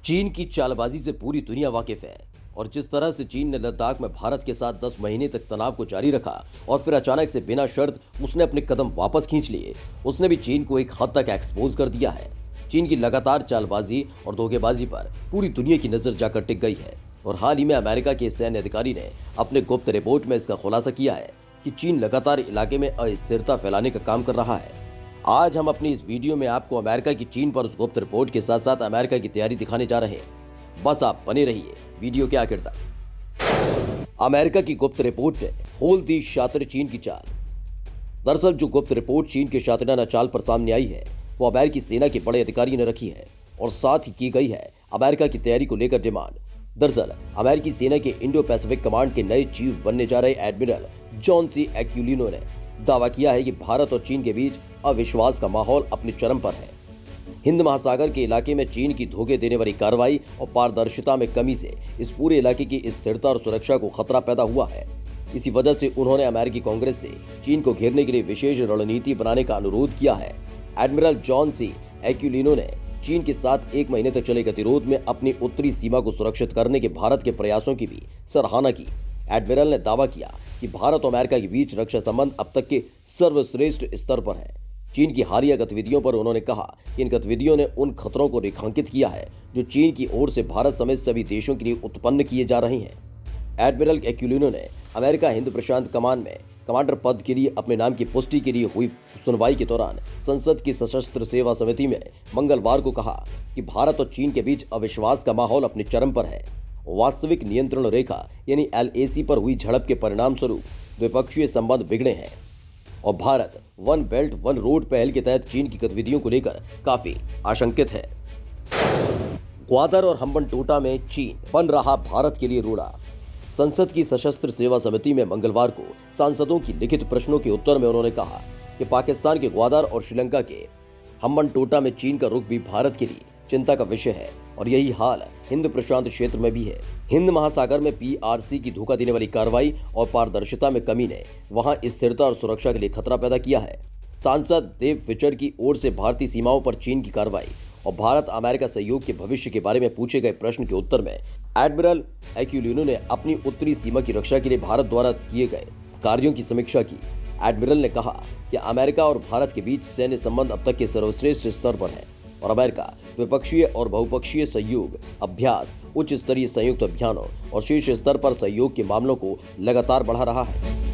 चीन की चालबाजी से पूरी दुनिया वाकिफ है और जिस तरह से चीन ने लद्दाख में भारत के साथ 10 महीने तक तनाव को जारी रखा और फिर अचानक से बिना शर्त उसने अपने कदम वापस खींच लिए, उसने भी चीन को एक हद तक एक्सपोज कर दिया है। चीन की लगातार चालबाजी और धोखेबाजी पर पूरी दुनिया की नजर जाकर टिक गई है और हाल ही में अमेरिका के सैन्य अधिकारी ने अपने गुप्त रिपोर्ट में इसका खुलासा किया है कि चीन लगातार इलाके में अस्थिरता फैलाने का काम कर रहा है। आज हम अपनी इस वीडियो में आपको अमेरिका की चीन पर उस गुप्त रिपोर्ट के साथ साथ अमेरिका की तैयारी दिखाने जा रहे हैं। बस आप बने रहिए वीडियो के आखिर तक। अमेरिका की गुप्त रिपोर्ट ने खोल दी शातिर चीन की चाल। दरअसल जो गुप्त रिपोर्ट चीन के शातिराना चाल पर सामने आई है वो अमेरिकी सेना के बड़े अधिकारी ने रखी है और साथ ही की गई है अमेरिका की तैयारी को लेकर डिमांड। दरअसल अमेरिकी सेना के इंडो पैसिफिक कमांड के नए चीफ बनने जा रहे एडमिरल जॉन सी एक्यूलिनो ने दावा किया है कि भारत और चीन के बीच अविश्वास का माहौल अपने चरम पर है। हिंद महासागर के इलाके में चीन की धोखे देने वाली कार्रवाई और पारदर्शिता में कमी से इस पूरे इलाके की स्थिरता और सुरक्षा को खतरा पैदा हुआ है। इसी वजह से उन्होंने अमेरिकी कांग्रेस से चीन को घेरने के लिए विशेष रणनीति बनाने का अनुरोध किया है। एडमिरल जॉन सी एक्यूलिनो ने चीन के साथ 1 महीने तक चले गतिरोध में अपनी उत्तरी सीमा को सुरक्षित करने के भारत के प्रयासों की भी सराहना की। एडमिरल ने दावा किया कि भारत और अमेरिका के बीच रक्षा संबंध अब तक के सर्वश्रेष्ठ स्तर पर है। चीन की हालिया गतिविधियों पर उन्होंने कहा कि इन गतिविधियों ने उन खतरों को रेखांकित किया है जो चीन की ओर से भारत समेत सभी देशों के लिए उत्पन्न किए जा रहे हैं। एडमिरल एक्यूलिनो ने अमेरिका हिंद प्रशांत कमान में कमांडर पद के लिए अपने नाम की पुष्टि के लिए हुई सुनवाई के दौरान संसद की सशस्त्र सेवा समिति में मंगलवार को कहा कि भारत और चीन के बीच अविश्वास का माहौल अपने चरम पर है। वास्तविक नियंत्रण रेखा यानी LAC पर हुई झड़प के परिणाम स्वरूप द्विपक्षीय संबंध बिगड़े हैं और Bharat one belt one road पहल के तहत चीन की गतिविधियों को लेकर काफी आशंकित है। ग्वादर और हम्बनटोटा में चीन बन रहा भारत के लिए रोड़ा। संसद की सशस्त्र सेवा समिति में मंगलवार को सांसदों की लिखित प्रश्नों के उत्तर में उन्होंने कहा कि पाकिस्तान के ग्वादर और श्रीलंका के हम्बनटोटा में चीन का रुख भी भारत के लिए चिंता का विषय है और यही हाल हिंद प्रशांत क्षेत्र में भी है। हिंद महासागर में PRC की धोखा देने वाली कार्रवाई और पारदर्शिता में कमी ने वहां स्थिरता और सुरक्षा के लिए खतरा पैदा किया है। सांसद देव फिचर की ओर से भारतीय सीमाओं पर चीन की कार्रवाई और भारत अमेरिका सहयोग के भविष्य के बारे में पूछे गए प्रश्न के उत्तर में एडमिरल एक्यूलिनो ने अपनी उत्तरी सीमा की रक्षा के लिए भारत द्वारा किए गए कार्यों की समीक्षा की। एडमिरल ने कहा कि अमेरिका और भारत के बीच सैन्य संबंध अब तक के सर्वश्रेष्ठ स्तर पर है और अमेरिका द्विपक्षीय और बहुपक्षीय सहयोग, अभ्यास, उच्च स्तरीय संयुक्त अभियानों और शीर्ष स्तर पर सहयोग के मामलों को लगातार बढ़ा रहा है।